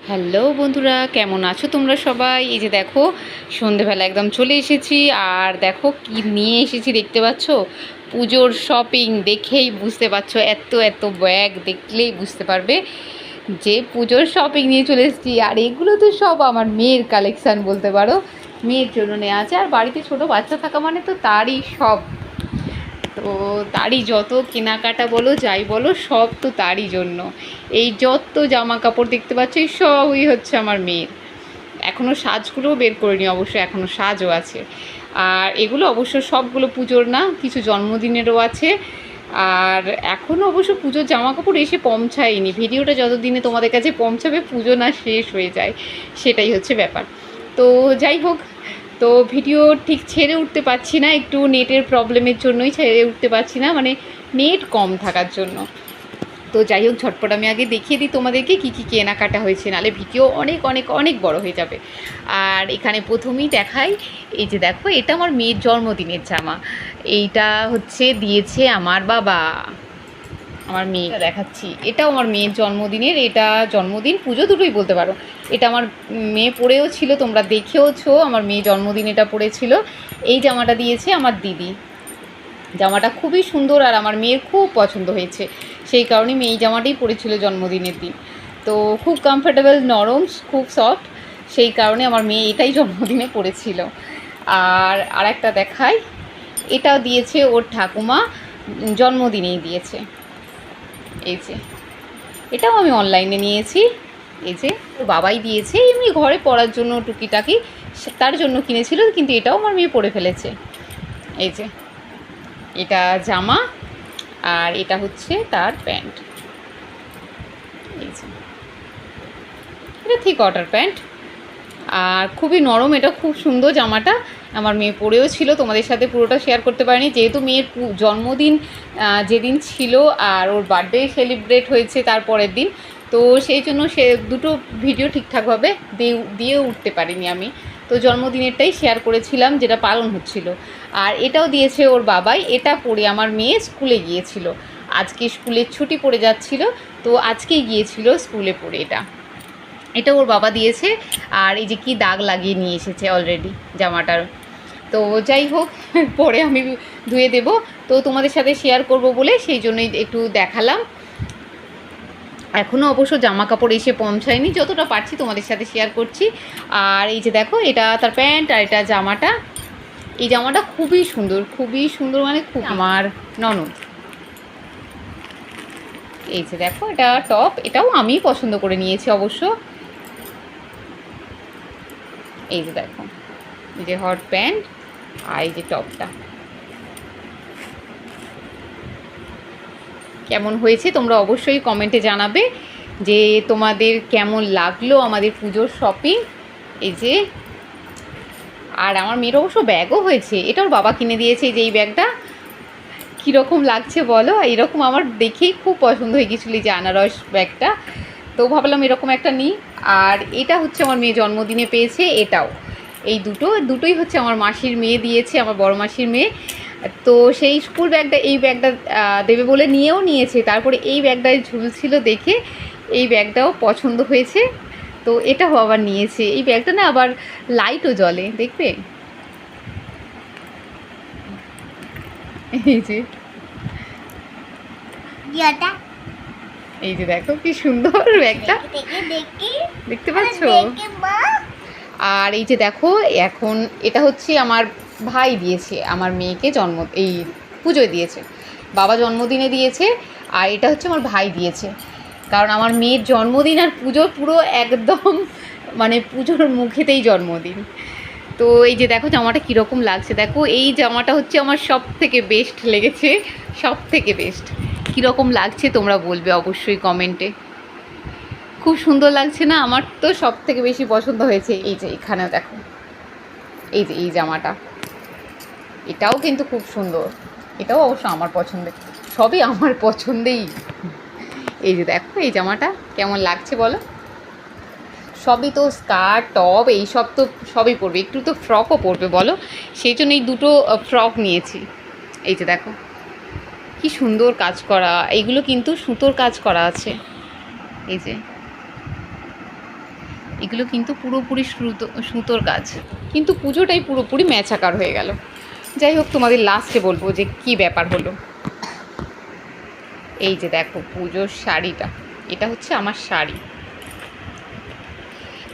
Hello বন্ধুরা, কেমন আছো তোমরা সবাই? এই যে দেখো, সন্ধেবেলা একদম চলে এসেছি। আর দেখো কি নিয়ে এসেছি দেখতে পাচ্ছ, পুজোর শপিং। দেখেই বুঝতে পারছো, এত এত ব্যাগ দেখলেই বুঝতে পারবে যে পুজোর শপিং নিয়ে চলে এসেছি। আর এগুলো তো সব আমার মেয়ের কালেকশান বলতে পারো, মেয়ের জন্য নেওয়া আছে। আর বাড়িতে ছোটো বাচ্চা থাকা মানে তো তারই সব, তো তারই যত কেনাকাটা বলো যাই বলো সব তো তারই জন্য। এই যত জামা কাপড় দেখতে পাচ্ছি সবই হচ্ছে আমার মেয়ের। এখনও সাজগুলোও বের করিনি, অবশ্য এখনও সাজও আছে। আর এগুলো অবশ্য সবগুলো পুজোর না, কিছু জন্মদিনেরও আছে। আর এখনও অবশ্য পুজোর জামা কাপড় এসে পৌঁছায়নি। ভিডিওটা যতদিনে তোমাদের কাছে পৌঁছাবে পুজো না শেষ হয়ে যায়, সেটাই হচ্ছে ব্যাপার। তো যাই হোক, তো ভিডিও ঠিক ছেড়ে উঠতে পারছি না, একটু নেটের প্রবলেমের জন্যই ছেড়ে উঠতে পারছি না, মানে নেট কম থাকার জন্য। তো যাই হোক, ঝটপট আমি আগে দেখিয়ে দিই তোমাদেরকে কী কী কেনাকাটা হয়েছে, নাহলে ভিডিও অনেক অনেক অনেক বড় হয়ে যাবে। আর এখানে প্রথমেই দেখাই, এই যে দেখো, এটা আমার মেয়ের জন্মদিনের জামা। এইটা হচ্ছে দিয়েছে আমার বাবা আমার মেয়েকে। দেখাচ্ছি, এটাও আমার মেয়ের জন্মদিনের, এটা জন্মদিন পুজো দুটোই বলতে পারো। এটা আমার মেয়ে পরেও ছিল, তোমরা দেখেওছো আমার মেয়ে জন্মদিন এটা পরেছিল। এই জামাটা দিয়েছে আমার দিদি। জামাটা খুবই সুন্দর আর আমার মেয়ের খুব পছন্দ হয়েছে, সেই কারণে মেয়ে এই জামাটাই পরেছিল জন্মদিনের দিন। তো খুব কমফোর্টেবল, নরম, খুব সফট, সেই কারণে আমার মেয়ে এটাই জন্মদিনে পরেছিল। আর আরেকটা দেখাই, এটাও দিয়েছে ওর ঠাকুমা, জন্মদিনেই দিয়েছে। এই যে, এটাও আমি অনলাইনে নিয়েছি। এই যে ওর বাবাই দিয়েছে, এমনি ঘরে পরার জন্য টুকিটাকি তার জন্য কিনেছিল, কিন্তু এটাও আমার মেয়ে পরে ফেলেছে। এই যে, এটা জামা আর এটা হচ্ছে তার প্যান্ট। এই যে, এটা থ্রি কোয়ার্টার প্যান্ট আর খুবই নরম, এটা খুব সুন্দর জামাটা। আমার মেয়ে পরেও ছিল, তোমাদের সাথে পুরোটা শেয়ার করতে পারিনি যেহেতু মেয়ের জন্মদিন যেদিন ছিল আর ওর বার্থডে সেলিব্রেট হয়েছে তার পরের দিন, তো সেই জন্য সে দুটো ভিডিও ঠিকঠাকভাবে দিয়ে উঠতে পারিনি আমি। তো জন্মদিনেরটাই শেয়ার করেছিলাম যেটা পালন হচ্ছিল। আর এটাও দিয়েছে ওর বাবাই, এটা পরে আমার মেয়ে স্কুলে গিয়েছিল। আজকে স্কুলের ছুটি পড়ে যাচ্ছিল, তো আজকেই গিয়েছিল স্কুলে পড়ে। এটা ওর বাবা দিয়েছে। আর এই যে কি দাগ লাগিয়ে নিয়ে এসেছে অলরেডি জামাটার। তো যাই হোক, পরে আমি ধুয়ে দেব, তো তোমাদের সাথে শেয়ার করব বলে সেই জন্যই একটু দেখালাম। এখনও অবশ্য জামা কাপড় এসে পৌঁছায়নি, যতটা পারছি তোমাদের সাথে শেয়ার করছি। আর এই যে দেখো, এটা তার প্যান্ট আর এটা জামাটা। এই জামাটা খুবই সুন্দর, খুবই সুন্দর, মানে খুব আমার ননদ। এই যে দেখো, এটা টপ, এটাও আমি পছন্দ করে নিয়েছি অবশ্য। এই যে দেখো, এই যে হট প্যান্ট আর এই যে টপটা কেমন হয়েছে তোমরা অবশ্যই কমেন্টে জানাবে যে তোমাদের কেমন লাগলো আমাদের পুজোর শপিং। এই যে, আর আমার মেয়ের অবশ্য ব্যাগও হয়েছে, এটা ওর বাবা কিনে দিয়েছে। এই যে এই ব্যাগটা কীরকম লাগছে বলো? এরকম আমার দেখেই খুব পছন্দ হয়ে গেছিলো এই যে আনারস ব্যাগটা, তো ভাবলাম এরকম একটা নিই। আর এটা হচ্ছে আমার মেয়ে জন্মদিনে পেয়েছে, এটাও। এই দুটোই হচ্ছে আমার মাসির মেয়ে দিয়েছে, আমার বড় মাসির মেয়ে। তো সেই স্কুল ব্যাগটা, এই ব্যাগটা দেবে বলে নিয়েও নিয়েছে, তারপরে এই ব্যাগটায় ঝুলছিল দেখে এই ব্যাগটাও পছন্দ হয়েছে, তো এটাও আবার নিয়েছে। এই ব্যাগটা না আবার লাইটও জ্বলে, দেখবে। এই যে, এই যে দেখো কি সুন্দর ব্যাগটা, দেখতে পাচ্ছ? আর এই যে দেখো, এখন এটা হচ্ছে আমার ভাই দিয়েছে আমার মেয়েকে এই পুজোয় দিয়েছে, বাবা জন্মদিনে দিয়েছে। আর এটা হচ্ছে আমার ভাই দিয়েছে, কারণ আমার মেয়ের জন্মদিন আর পুজো পুরো একদম, মানে পুজোর মুখেতেই জন্মদিন। তো এই যে দেখো জামাটা কীরকম লাগছে, দেখো এই জামাটা হচ্ছে আমার সব থেকে বেস্ট লেগেছে, সব থেকে বেস্ট। কীরকম লাগছে তোমরা বলবে অবশ্যই কমেন্টে। খুব সুন্দর লাগছে না? আমার তো সব থেকে বেশি পছন্দ হয়েছে এই যে এখানেও দেখো, এই যে এই জামাটা, এটাও কিন্তু খুব সুন্দর, এটাও অবশ্য আমার পছন্দের, সবই আমার পছন্দেই। এই যে দেখো এই জামাটা কেমন লাগছে বলো? সবই তো স্কার্ট টপ এইসব তো সবই পরবে, একটু তো ফ্রকও পরবে বলো, সেই জন্য এই দুটো ফ্রক নিয়েছি। এই যে দেখো কি সুন্দর কাজ করা, এইগুলো কিন্তু সুতোর কাজ করা আছে। এই যে এগুলো কিন্তু পুরোপুরি সুতোর কাজ, কিন্তু পুজোটাই পুরোপুরি ম্যাচাকার হয়ে গেল। যাই হোক, তোমাদের লাস্টে বলবো যে কি ব্যাপার হলো। এই যে দেখো পুজোর শাড়িটা, এটা হচ্ছে আমার শাড়ি।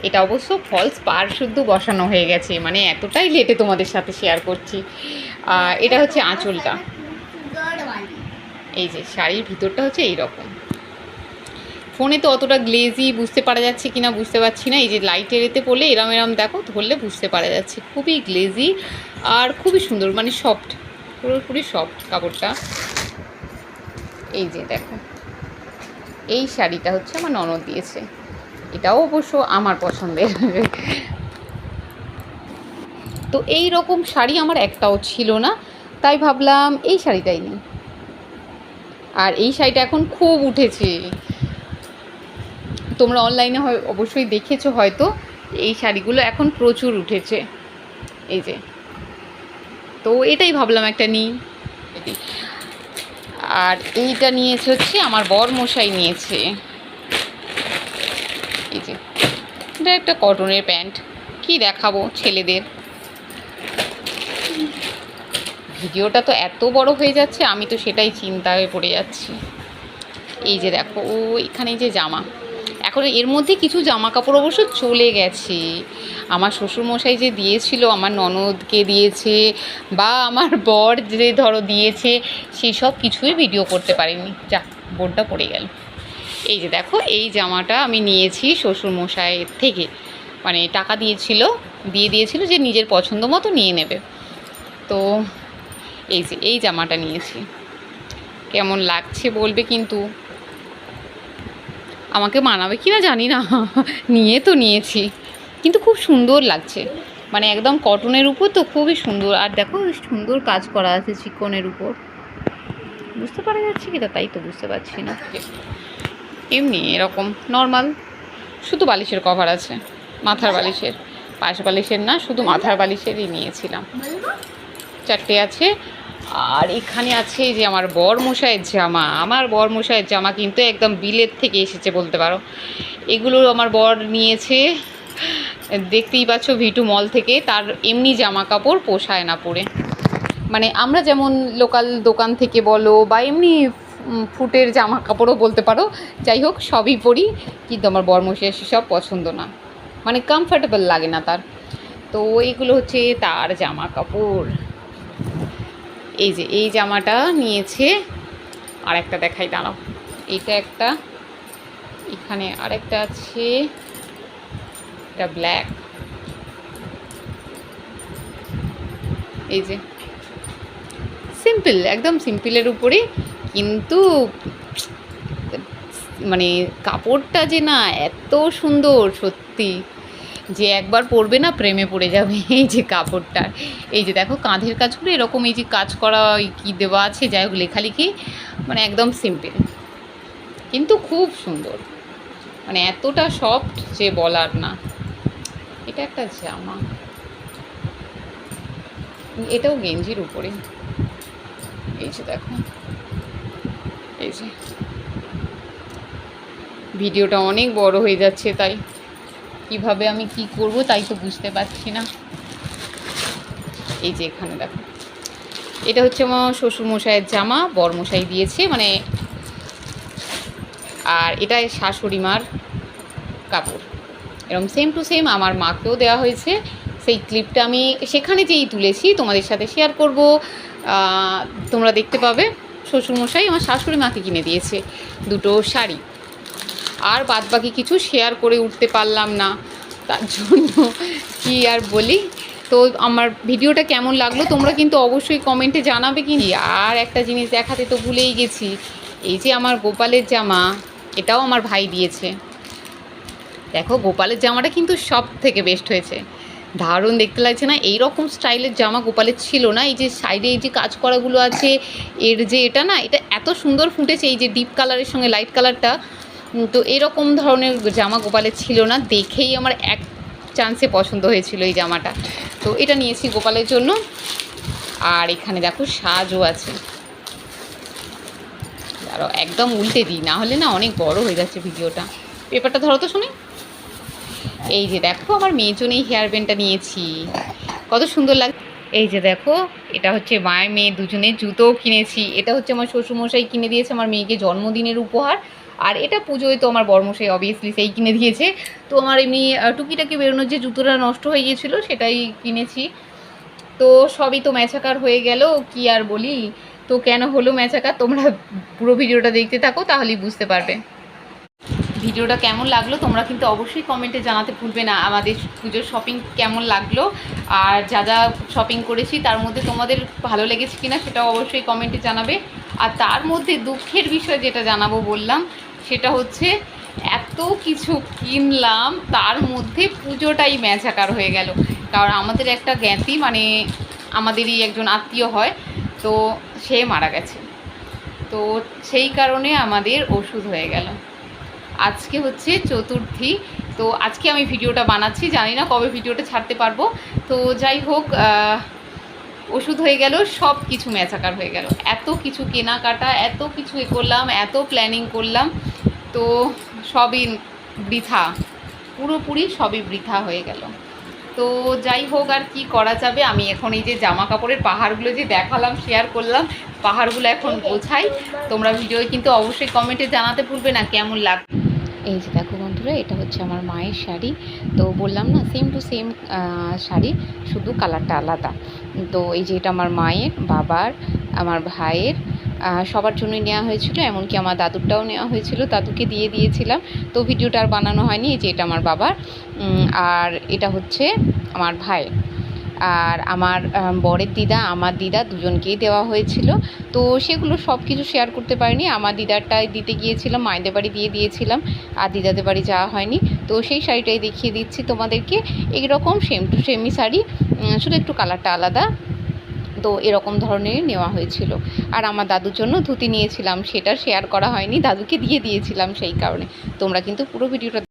এটা অবশ্য ফলস পার শুদ্ধ বসানো হয়ে গেছে, মানে এতটাই লেটে তোমাদের সাথে শেয়ার করছি। এটা হচ্ছে আঁচলটা। এই যে শাড়ির ভিতরটা হচ্ছে এইরকম। ফোনে তো অতটা গ্লেজি বুঝতে পারা যাচ্ছে কিনা বুঝতে পারছি না। এই যে লাইটের এতে পড়লে এরম এরম দেখো, ধরলে বুঝতে পারা যাচ্ছে। খুবই গ্লেজি আর খুবই সুন্দর, মানে সফট, পুরোপুরি সফট কাপড়টা। এই যে দেখো, এই শাড়িটা হচ্ছে আমার ননদ দিয়েছে। এটাও অবশ্য আমার পছন্দের। তো এই রকম শাড়ি আমার একটাও ছিল না, তাই ভাবলাম এই শাড়িটাই নিই। আর এই শাড়িটা এখন খুব উঠেছে, তোমরা অনলাইনে অবশ্যই দেখেছো হয়তো। এই শাড়িগুলো এখন প্রচুর উঠেছে। এই যে, তো এটাই ভাবলাম একটা নিই। আর এইটা নিয়েছে হচ্ছে আমার বর মশাই নিয়েছে। এই যে, এটা একটা কটনের প্যান্ট। কি দেখাবো ছেলেদের, ভিডিওটা তো এত বড় হয়ে যাচ্ছে, আমি তো সেটাই চিন্তায় পড়ে যাচ্ছি। এই যে দেখো, ও এখানে যে জামা, এখন এর মধ্যে কিছু জামা কাপড় অবশ্য চলে গেছে। আমার শ্বশুরমশাই যে দিয়েছিল, আমার ননদকে দিয়েছে, বা আমার বর যে ধরো দিয়েছে, সেই সব কিছুই ভিডিও করতে পারিনি। যা, বোর্ডটা পড়ে গেল। এই যে দেখো, এই জামাটা আমি নিয়েছি শ্বশুরমশাইয়ের থেকে, মানে টাকা দিয়েছিল যে নিজের পছন্দ মতো নিয়ে নেবে। তো এই যে এই জামাটা নিয়েছি, কেমন লাগছে বলবে কিন্তু, আমাকে মানাবে কি না জানি না। নিয়ে তো নিয়েছি, কিন্তু খুব সুন্দর লাগছে, মানে একদম কটনের উপর তো খুবই সুন্দর। আর দেখো সুন্দর কাজ করা আছে চিকনের উপর, বুঝতে পারা যাচ্ছে কি? তাই তো বুঝতে পারছি না। এমনি এরকম নর্মাল, শুধু বালিশের কভার আছে, মাথার বালিশের, পাশ বালিশের না, শুধু মাথার বালিশেরই নিয়েছিলাম। 4টে আছে। আর এখানে আছে যে আমার বর মশাইয়ের জামা। আমার বর মশাইয়ের জামা কিন্তু একদম বিলেত থেকে এসেছে বলতে পারো। এগুলো আমার বর নিয়েছে, দেখতেই পাচ্ছ, ভিটু মল থেকে। তার এমনি জামা কাপড় পোষায় না পরে, মানে আমরা যেমন লোকাল দোকান থেকে বলো বা এমনি ফুটের জামা কাপড়ও বলতে পারো, যাই হোক সবই পরি, কিন্তু আমার বর মশাইয়ের সেসব পছন্দ না, মানে কমফর্টেবল লাগে না তার। তো এগুলো হচ্ছে তার জামা কাপড়। এই যে এই জামাটা নিয়েছে। আর একটা দেখাই, দাঁড়াও, এইটা একটা, এখানে আরেকটা আছে, এটা ব্ল্যাক। এই যে সিম্পল, একদম সিম্পলের উপরে, কিন্তু মানে কাপড়টা যে না এত সুন্দর সত্যি, যে একবার পরবে না প্রেমে পড়ে যাবে এই যে কাপড়টার। এই যে দেখো কাঁধের কাজগুলো এরকম, এই যে কাজ করা কি দেওয়া আছে, যাই হোক লেখালেখি, মানে একদম সিম্পল, কিন্তু খুব সুন্দর, মানে এতটা সফট যে বলার না। এটা একটা জামা, এটাও গেঞ্জির উপরে। এই যে দেখো, এই যে ভিডিওটা অনেক বড় হয়ে যাচ্ছে, তাই কিভাবে আমি কি করব তাই তো বুঝতে পারছি না। এই যে এখানে দেখো, এটা হচ্ছে আমার শ্বশুরমশাইয়ের জামা, বরমশাই দিয়েছে মানে, আর এটা শাশুড়ি মার কাপড়, এরকম সেম টু সেম আমার মাকেও দেওয়া হয়েছে। সেই ক্লিপটা আমি সেখানে যেই তুলেছি তোমাদের সাথে শেয়ার করব, তোমরা দেখতে পাবে। শ্বশুরমশাই আমার শাশুড়ি মাকে কিনে দিয়েছে 2টো শাড়ি, আর বাদ বাকি কিছু শেয়ার করে উঠতে পারলাম না, তার জন্য কি আর বলি। তো আমার ভিডিওটা কেমন লাগলো তোমরা কিন্তু অবশ্যই কমেন্টে জানাবে। কি আর একটা জিনিস দেখাতে তো ভুলেই গেছি, এই যে আমার গোপালের জামা, এটাও আমার ভাই দিয়েছে। দেখো গোপালের জামাটা কিন্তু সব থেকে বেস্ট হয়েছে, দারুণ দেখতে লাগছে না? এই রকম স্টাইলের জামা গোপালের ছিল না। এই যে সাইডে এই যে কাজ করাগুলো আছে, এর যে এটা না, এটা এত সুন্দর ফুটেছে, এই যে ডিপ কালারের সঙ্গে লাইট কালারটা, তো এরকম ধরনের জামা গোপালের ছিল না। দেখেই আমার এক চান্সে পছন্দ হয়েছিল এই জামাটা, তো এটা নিয়েছি গোপালের জন্য। আর এখানে দেখো সাজও আছে, আরও একদম উল্টে দিই, না হলে না অনেক বড় হয়ে যাচ্ছে ভিডিওটা। পেপারটা ধরো তো শুনে। এই যে দেখো আমার মেয়ের জন্য এই হেয়ার ব্যান্ডটা নিয়েছি, কত সুন্দর লাগে। এই যে দেখো এটা হচ্ছে মায়ের মেয়ে দুজনের জুতোও কিনেছি। এটা হচ্ছে আমার শ্বশুরমশাই কিনে দিয়েছে আমার মেয়েকে জন্মদিনের উপহার। আর এটা পুজোয় তো আমার বড়মশাই অবভিয়াসলি সেই কিনে দিয়েছে। তো আমার এমনি টুকিটাকি বেরোনোর যে জুতোটা নষ্ট হয়ে গিয়েছিলো সেটাই কিনেছি। তো সবই তো ম্যাচাকার হয়ে গেল, কি আর বলি। তো কেন হলো ম্যাচাকার, তোমরা পুরো ভিডিওটা দেখতে থাকো তাহলেই বুঝতে পারবে। ভিডিওটা কেমন লাগলো তোমরা কিন্তু অবশ্যই কমেন্টে জানাতে ভুলবে না, আমাদের পুজোর শপিং কেমন লাগলো আর যা যা শপিং করেছি তার মধ্যে তোমাদের ভালো লেগেছে কিনা সেটাও অবশ্যই কমেন্টে জানাবে। আর তার মধ্যে দুঃখের বিষয় যেটা জানাবো বললাম সেটা হচ্ছে এত কিছু কিনলাম তার মধ্যে পুজোটাই ম্যাচাকার হয়ে গেল। কারণ আমাদের একটা জ্ঞাতি মানে আমাদেরই একজন আত্মীয় হয়, তো সে মারা গেছে। তো সেই কারণে আমাদের ওষুধ হয়ে গেল। আজকে হচ্ছে চতুর্থী, তো আজকে আমি ভিডিওটা বানাচ্ছি, জানি না কবে ভিডিওটা ছাড়তে পারবো। তো যাই হোক, ওষুধ হয়ে গেল, সব কিছু ম্যাচাকার হয়ে গেল, এত কিছু কেনাকাটা, এত কিছু এ করলাম, এত প্ল্যানিং করলাম, তো সবই বৃথা, পুরোপুরি সবই বৃথা হয়ে গেল। তো যাই হোক, আর কি করা যাবে। আমি এখন এই যে জামা কাপড়ের পাহাড়গুলো যে দেখালাম, শেয়ার করলাম, পাহাড়গুলো এখন গোছাই। তোমরা ভিডিও কিন্তু অবশ্যই কমেন্টে জানাতে ভুলবে না কেমন লাগ। এই যে দেখো বন্ধুরা, এটা হচ্ছে আমার মায়ের শাড়ি। তো বললাম না সেম টু সেম শাড়ি, শুধু কালারটা আলাদা। তো এই যে এটা আমার মায়ের, বাবার, আমার ভাইয়ের, সবার জন্যই নেওয়া হয়েছিল, এমনকি আমার দাদুরটাও নেওয়া হয়েছিল, দাদুকে দিয়ে দিয়েছিলাম। তো ভিডিওটা আর বানানো হয়নি। এই যে এটা আমার বাবার, আর এটা হচ্ছে আমার ভাই। আর আমার বরের দিদা, আমার দিদা দুজনকেই দেওয়া হয়েছিল। তো সেগুলো সব কিছু শেয়ার করতে পারিনি। আমার দিদারটাই দিতে গিয়েছিলাম, মায়েদের বাড়ি দিয়ে দিয়েছিলাম, আর দিদাদের বাড়ি যাওয়া হয়নি। তো সেই শাড়িটাই দেখিয়ে দিচ্ছি তোমাদেরকে। এইরকম সেম টু সেমই শাড়ি, শুধু একটু কালারটা আলাদা। তো এরকম ধরনের নেওয়া হয়েছিল। আর আমার দাদুর জন্য ধুতি নিয়েছিলাম, সেটা শেয়ার করা হয়নি, দাদুকে দিয়ে দিয়েছিলাম সেই কারণে। তোমরা কিন্তু পুরো ভিডিওটা